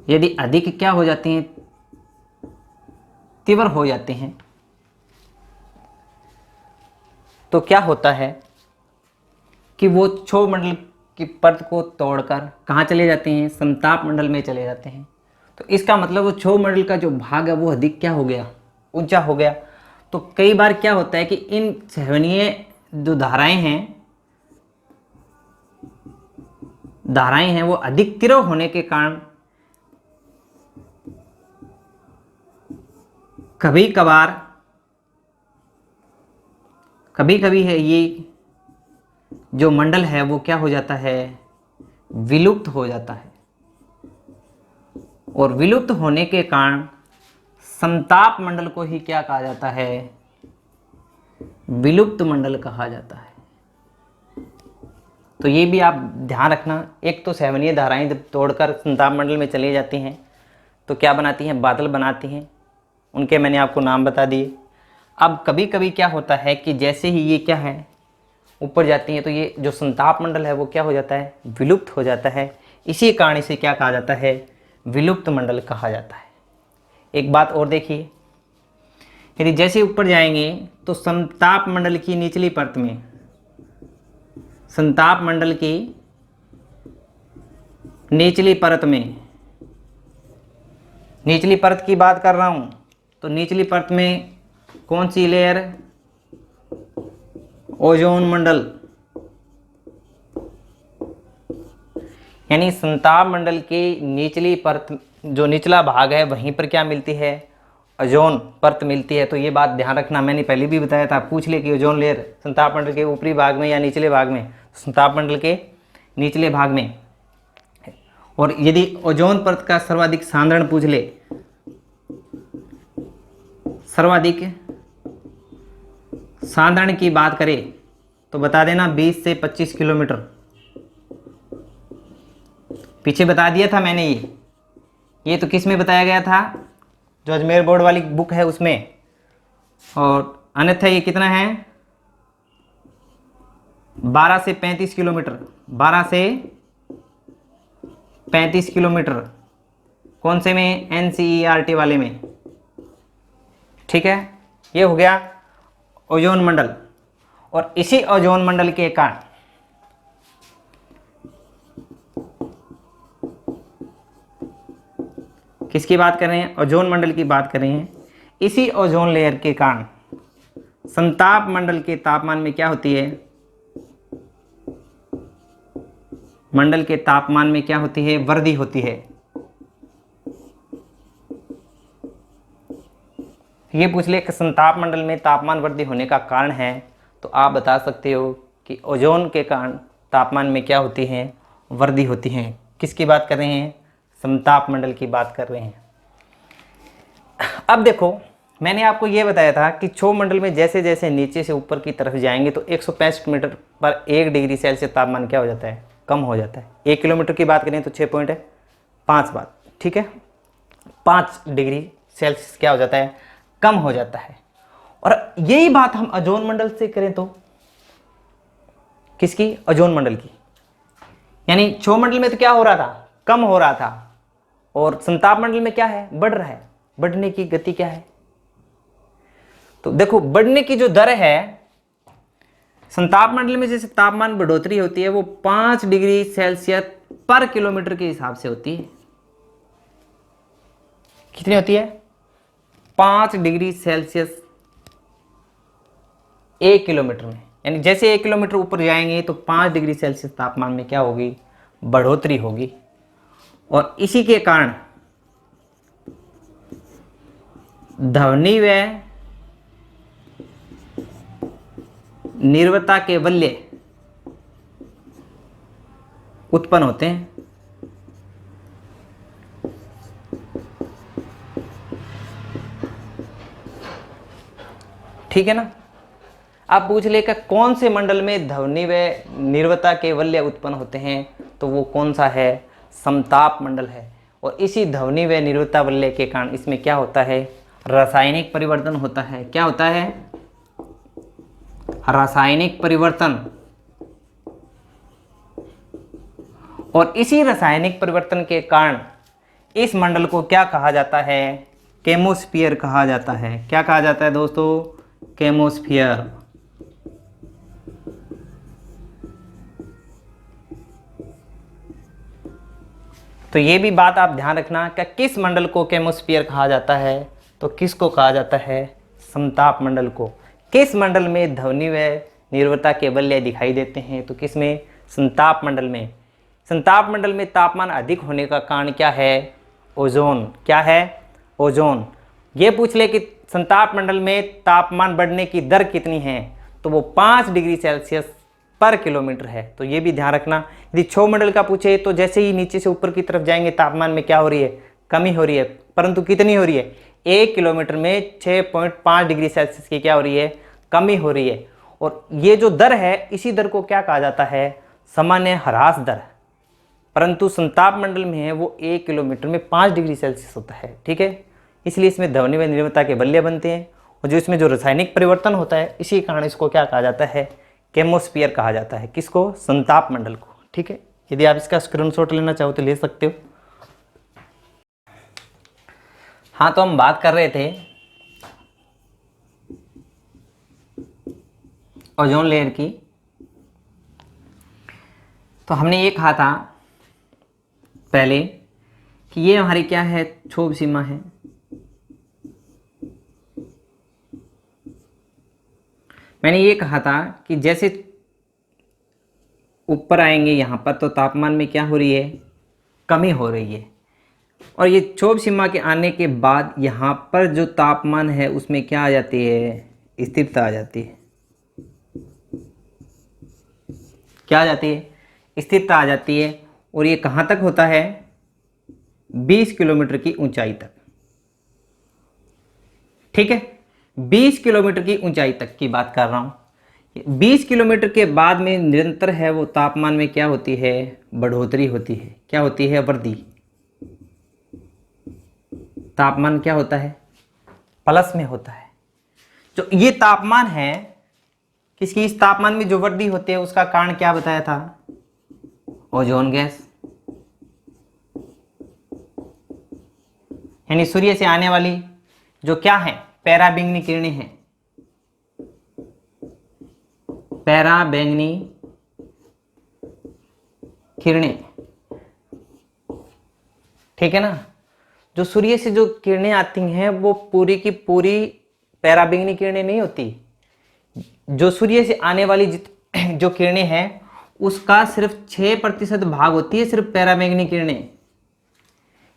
[SPEAKER 1] यदि अधिक क्या हो जाती हैं, तीव्र हो जाते हैं, तो क्या होता है कि वो क्षोभ मंडल की परत को तोड़कर कहाँ चले जाते हैं, समताप मंडल में चले जाते हैं। तो इसका मतलब वो क्षोभ मंडल का जो भाग है वो अधिक क्या हो गया, ऊंचा हो गया। तो कई बार क्या होता है कि इन सहवनीय जो धाराएं हैं वो अधिक तीव्र होने के कारण कभी कभी है ये जो मंडल है वो क्या हो जाता है, विलुप्त हो जाता है। और विलुप्त होने के कारण समताप मंडल को ही क्या कहा जाता है, विलुप्त मंडल कहा जाता है। तो ये भी आप ध्यान रखना, एक तो सहवनीय धाराएं जब तोड़कर संताप मंडल में चली जाती हैं तो क्या बनाती हैं, बादल बनाती हैं, उनके मैंने आपको नाम बता दिए। अब कभी कभी क्या होता है कि जैसे ही ये क्या है ऊपर जाती हैं तो ये जो संताप मंडल है वो क्या हो जाता है, विलुप्त हो जाता है। इसी कारण इसे क्या कहा जाता है, विलुप्त मंडल कहा जाता है। एक बात और देखिए, यदि जैसे ऊपर जाएंगे तो समताप मंडल की निचली परत में, संताप मंडल की निचली परत की बात कर रहा हूं, तो निचली परत में कौन सी लेयर, ओजोन मंडल। यानी संताप मंडल की निचली परत, जो निचला भाग है वहीं पर क्या मिलती है, ओजोन परत मिलती है। तो ये बात ध्यान रखना, मैंने पहले भी बताया था, पूछ ले कि ओजोन लेयर संताप मंडल के ऊपरी भाग में या निचले भाग में, संताप मंडल के निचले भाग में। और यदि ओजोन परत का सर्वाधिक सांद्रण पूछ ले, सर्वाधिक सांद्रण की बात करें तो बता देना 20 से 25 किलोमीटर। पीछे बता दिया था मैंने, ये तो किस में बताया गया था, जो अजमेर बोर्ड वाली बुक है उसमें। और अन्यथा ये कितना है, 12 से 35 किलोमीटर, 12 से 35 किलोमीटर। कौन से में, NCERT वाले में। ठीक है, ये हो गया ओजोन मंडल। और इसी ओजोन मंडल के कारण किसकी बात कर रहे हैं? ओजोन मंडल की बात कर रहे हैं। इसी ओजोन लेयर के कारण संताप मंडल के तापमान में क्या होती है? मंडल के तापमान में क्या होती है? वृद्धि होती है। ये पूछ ले कि संताप मंडल में तापमान वृद्धि होने का कारण है, तो आप बता सकते हो कि ओजोन के कारण तापमान में क्या होती है? वृद्धि होती है। किसकी बात कर रहे हैं? संताप मंडल की बात कर रहे हैं। अब देखो, मैंने आपको ये बताया था कि क्षोभ मंडल में जैसे जैसे नीचे से ऊपर की तरफ जाएंगे तो 165 मीटर पर 1 डिग्री सेल्सियस तापमान क्या हो जाता है? कम हो जाता है। 1 किलोमीटर की बात करें तो 6.5 बार, ठीक है, 5 डिग्री सेल्सियस क्या हो जाता है? कम हो जाता है। और यही बात हम ओजोन मंडल से करें तो किसकी? ओजोन मंडल की। यानी क्षोभ मंडल में तो क्या हो रहा था? कम हो रहा था। और संताप मंडल में क्या है? बढ़ रहा है। बढ़ने की गति क्या है? तो देखो, बढ़ने की जो दर है, संताप मंडल में जैसे तापमान बढ़ोतरी होती है वो 5 डिग्री सेल्सियस पर किलोमीटर के हिसाब से होती है। कितनी होती है? 5 डिग्री सेल्सियस 1 किलोमीटर में। यानी जैसे 1 किलोमीटर ऊपर जाएंगे तो 5 डिग्री सेल्सियस तापमान में क्या होगी? बढ़ोतरी होगी। और इसी के कारण ध्वनि व निर्वाता के वलय उत्पन्न होते हैं। ठीक है ना? आप पूछ ले कि कौन से मंडल में ध्वनि व निर्वाता के वलय उत्पन्न होते हैं, तो वो कौन सा है? समताप मंडल है। और इसी ध्वनि व निर्वाता वलय के कारण इसमें क्या होता है? रासायनिक परिवर्तन होता है। क्या होता है? रासायनिक परिवर्तन। और इसी रासायनिक परिवर्तन के कारण इस मंडल को क्या कहा जाता है? केमोस्फीयर कहा जाता है। क्या कहा जाता है दोस्तों? केमोस्फीयर। तो ये भी बात आप ध्यान रखना कि किस मंडल को केमोस्फीयर कहा जाता है, तो किसको कहा जाता है? समताप मंडल को। किस मंडल में ध्वनि व निर्वाता के वलय दिखाई देते हैं, तो किस में? संताप मंडल में। संताप मंडल में तापमान अधिक होने का कारण क्या है? ओजोन। क्या है? ओजोन। ये पूछ ले कि संताप मंडल में तापमान बढ़ने की दर कितनी है, तो वो 5 डिग्री सेल्सियस पर किलोमीटर है। तो ये भी ध्यान रखना। यदि क्षोभ मंडल का पूछे तो जैसे ही नीचे से ऊपर की तरफ जाएंगे तापमान में क्या हो रही है? कमी हो रही है। परंतु कितनी हो रही है? 1 किलोमीटर में 6.5 डिग्री सेल्सियस की क्या हो रही है? कमी हो रही है। और ये जो दर है, इसी दर को क्या कहा जाता है? सामान्य ह्रास दर। परंतु संताप मंडल में है वो 1 किलोमीटर में 5 डिग्री सेल्सियस होता है। ठीक है, इसलिए इसमें ध्वनि व निर्वाता के वलय बनते हैं। और जो इसमें जो रासायनिक परिवर्तन होता है, इसी कारण इसको क्या कहा जाता है? केमोस्फीयर कहा जाता है। किसको? संताप मंडल को। ठीक है, यदि आप इसका स्क्रीनशॉट लेना चाहो तो ले सकते हो। हाँ, तो हम बात कर रहे थे ओजोन लेयर की। तो हमने ये कहा था पहले कि ये हमारी क्या है? क्षोभ सीमा है। मैंने ये कहा था कि जैसे ऊपर आएंगे यहाँ पर तो तापमान में क्या हो रही है? कमी हो रही है। और ये क्षोभ सीमा के आने के बाद यहाँ पर जो तापमान है उसमें क्या आ जाती है? स्थिरता आ जाती है। क्या आ जाती है? स्थिरता आ जाती है। और ये कहाँ तक होता है? 20 किलोमीटर की ऊंचाई तक। ठीक है, 20 किलोमीटर की ऊंचाई तक की बात कर रहा हूँ। 20 किलोमीटर के बाद में निरंतर है वो तापमान में क्या होती है? बढ़ोतरी होती है। क्या होती है? वृद्धि। तापमान क्या होता है? प्लस में होता है। जो ये तापमान है किसकी? इस तापमान में जो वृद्धि होती है उसका कारण क्या बताया था? Ozone gas. यानी सूर्य से आने वाली जो क्या है? पराबैंगनी किरणें हैं। पैरा बैंगनी किरणें, ठीक है ना। जो सूर्य से जो किरणें आती हैं वो पूरी की पूरी पैराबैंगनी किरणें नहीं होती। जो सूर्य से आने वाली जो किरणें हैं उसका सिर्फ 6% भाग होती है सिर्फ पैराबैंगनी किरणें।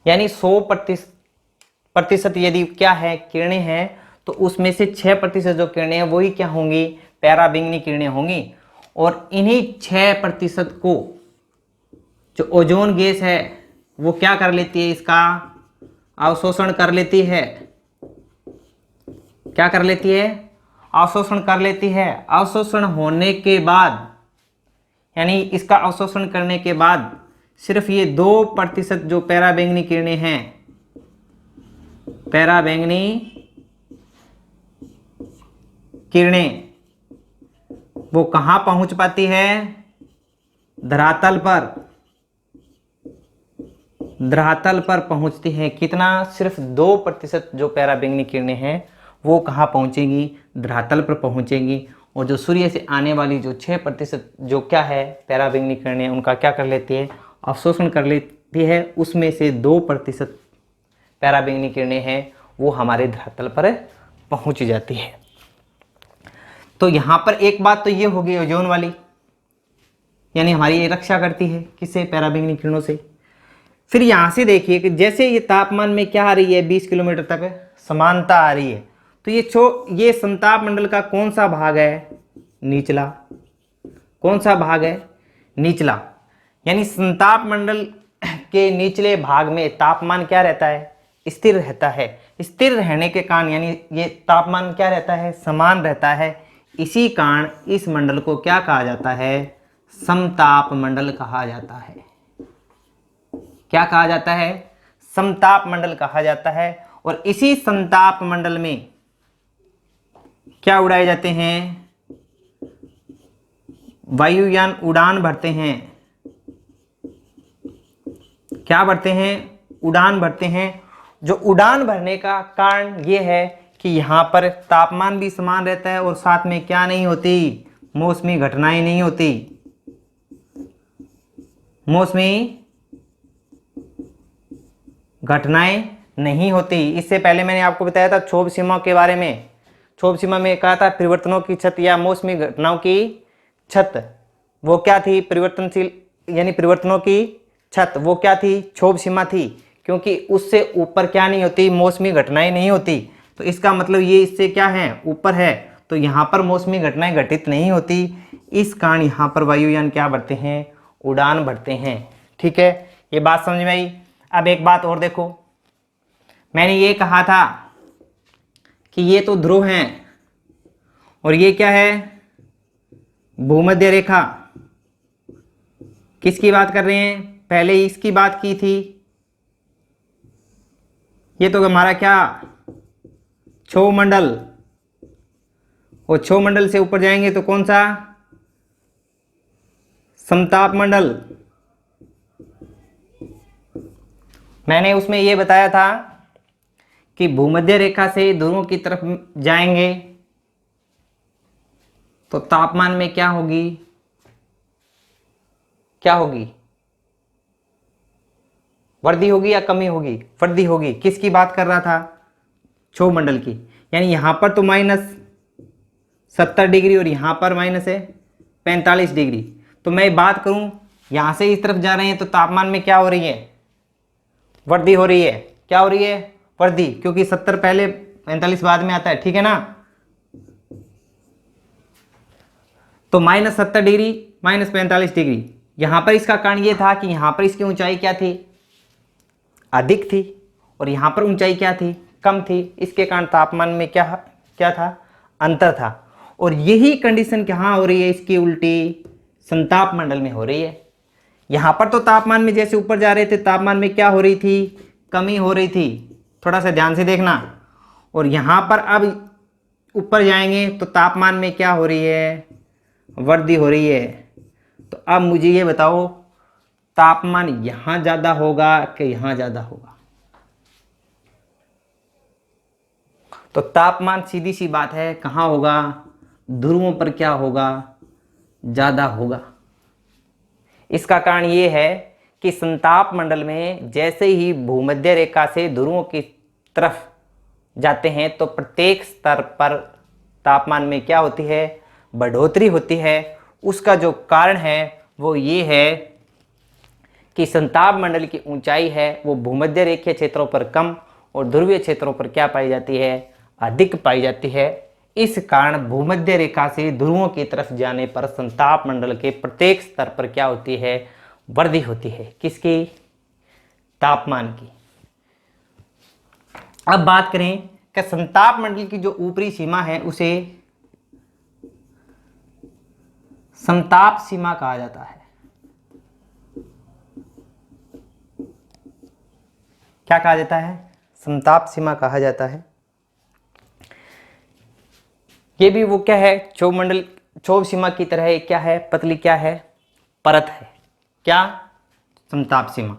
[SPEAKER 1] यानी 100% यदि क्या है किरणें हैं तो उसमें से 6% जो किरणें हैं वही क्या होंगी, पैराबैंगनी किरणें होंगी। और इन्हीं 6% को जो ओजोन गैस है वो क्या कर लेती है, इसका अवशोषण कर लेती है। क्या कर लेती है, अवशोषण कर लेती है। अवशोषण होने के बाद यानी इसका अवशोषण करने के बाद सिर्फ ये 2% जो पैराबैंगनी किरणें हैं, पैराबैंगनी किरणें वो कहां पहुंच पाती है, धरातल पर, धरातल पर पहुंचती है। कितना, सिर्फ 2% जो पैराबैंगनी किरणें हैं वो कहां पहुंचेंगी, धरातल पर पहुंचेंगी। और जो सूर्य से आने वाली जो 6% जो क्या है पैराबैंगनी किरणें उनका क्या कर लेती है, अवशोषण कर लेती है। उसमें से 2% पैराबैंगनी किरणें हैं वो हमारे धरातल पर पहुंच जाती है। तो यहाँ पर एक बात तो ये होगी ओजोन वाली, यानी हमारी ये रक्षा करती है किससे, पैराबैंगनी किरणों से। फिर यहाँ से देखिए कि जैसे ये तापमान में क्या आ रही है 20 किलोमीटर तक समानता आ रही है, तो ये समताप मंडल का कौन सा भाग है, निचला। कौन सा भाग है, निचला। यानी समताप मंडल के निचले भाग में तापमान क्या रहता है, स्थिर रहता है। स्थिर रहने के कारण यानी ये तापमान क्या रहता है, समान रहता है। इसी कारण इस मंडल को क्या कहा जाता है, समताप मंडल कहा जाता है। क्या कहा जाता है, समताप मंडल कहा जाता है। और इसी समताप मंडल में क्या उड़ाए जाते हैं, वायुयान उड़ान भरते हैं। क्या भरते हैं, उड़ान भरते हैं। जो उड़ान भरने का कारण ये है कि यहाँ पर तापमान भी समान रहता है और साथ में क्या नहीं होती, मौसमी घटनाएं नहीं होती, मौसमी घटनाएं नहीं होती। इससे पहले मैंने आपको बताया था क्षोभ सीमा के बारे में। क्षोभ सीमा में कहा था परिवर्तनों की छत या मौसमी घटनाओं की छत, वो क्या थी, परिवर्तनशील यानी परिवर्तनों की छत वो क्या थी, क्षोभ सीमा थी। क्योंकि उससे ऊपर क्या नहीं होती, मौसमी घटनाएं नहीं होती। तो इसका मतलब ये इससे क्या है, ऊपर है, तो यहाँ पर मौसमी घटनाएं घटित नहीं होती। इस कारण यहाँ पर वायुयान क्या भरते हैं, उड़ान भरते हैं। ठीक है, ये बात समझ में आई। अब एक बात और देखो, मैंने ये कहा था कि ये तो ध्रुव हैं और ये क्या है, भूमध्य रेखा। किसकी बात कर रहे हैं, पहले इसकी बात की थी। ये तो हमारा क्या, क्षोभ मंडल। और क्षोभ मंडल से ऊपर जाएंगे तो कौन सा, समताप मंडल। मैंने उसमें ये बताया था कि भूमध्य रेखा से ध्रुवों की तरफ जाएंगे तो तापमान में क्या होगी, क्या होगी, वृद्धि होगी या कमी होगी, वृद्धि होगी। किसकी बात कर रहा था, क्षोभ मंडल की। यानी यहां पर तो -70 डिग्री और यहां पर -45 डिग्री। तो मैं बात करूं यहां से इस तरफ जा रहे हैं तो तापमान में क्या हो रही है, वृद्धि हो रही है। क्या हो रही है, वृद्धि, क्योंकि 70 पहले 45 बाद में आता है, ठीक है ना। तो -70 डिग्री -45 डिग्री। यहां पर इसका कारण यह था कि यहां पर इसकी ऊंचाई क्या थी, अधिक थी, और यहां पर ऊंचाई क्या थी, कम थी। इसके कारण तापमान में क्या क्या था, अंतर था। और यही कंडीशन कहाँ हो रही है, इसकी उल्टी समताप मंडल में हो रही है। यहां पर तो तापमान में जैसे ऊपर जा रहे थे तापमान में क्या हो रही थी, कमी हो रही थी। थोड़ा सा ध्यान से देखना। और यहां पर अब ऊपर जाएंगे तो तापमान में क्या हो रही है, वृद्धि हो रही है। तो अब मुझे ये बताओ तापमान यहां ज्यादा होगा कि यहां ज्यादा होगा। तो तापमान सीधी सी बात है कहां होगा, ध्रुवों पर क्या होगा, ज़्यादा होगा। इसका कारण ये है कि संताप मंडल में जैसे ही भूमध्य रेखा से ध्रुवों की तरफ जाते हैं तो प्रत्येक स्तर पर तापमान में क्या होती है, बढ़ोतरी होती है। उसका जो कारण है वो ये है कि संताप मंडल की ऊंचाई है वो भूमध्य रेखीय क्षेत्रों पर कम और ध्रुवीय क्षेत्रों पर क्या पाई जाती है, अधिक पाई जाती है। इस कारण भूमध्य रेखा से ध्रुवों की तरफ जाने पर संताप मंडल के प्रत्येक स्तर पर क्या होती है, वृद्धि होती है। किसकी? तापमान की। अब बात करें कि संताप मंडल की जो ऊपरी सीमा है उसे संताप सीमा कहा जाता है। क्या कहा जाता है? संताप सीमा कहा जाता है। ये भी वो क्या है, क्षोभ मंडल, क्षोभ सीमा की तरह एक क्या है, पतली क्या है, परत है। क्या? संताप सीमा।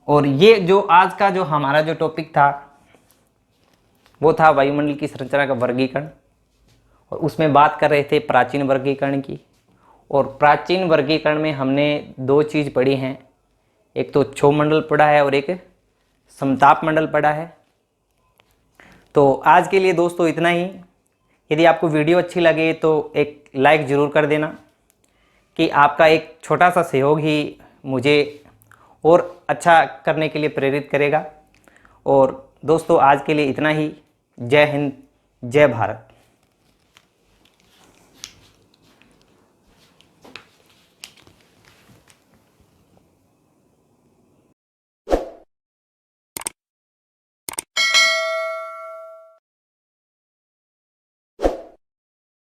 [SPEAKER 1] और ये जो आज का जो हमारा जो टॉपिक था वो था वायुमंडल की संरचना का वर्गीकरण, और उसमें बात कर रहे थे प्राचीन वर्गीकरण की। और प्राचीन वर्गीकरण में हमने दो चीज़ पढ़ी हैं, एक तो क्षोभ मंडल पढ़ा है और एक समताप मंडल पढ़ा है। तो आज के लिए दोस्तों इतना ही। यदि आपको वीडियो अच्छी लगे तो एक लाइक ज़रूर कर देना, कि आपका एक छोटा सा सहयोग ही मुझे और अच्छा करने के लिए प्रेरित करेगा। और दोस्तों आज के लिए इतना ही। जय हिंद, जय भारत।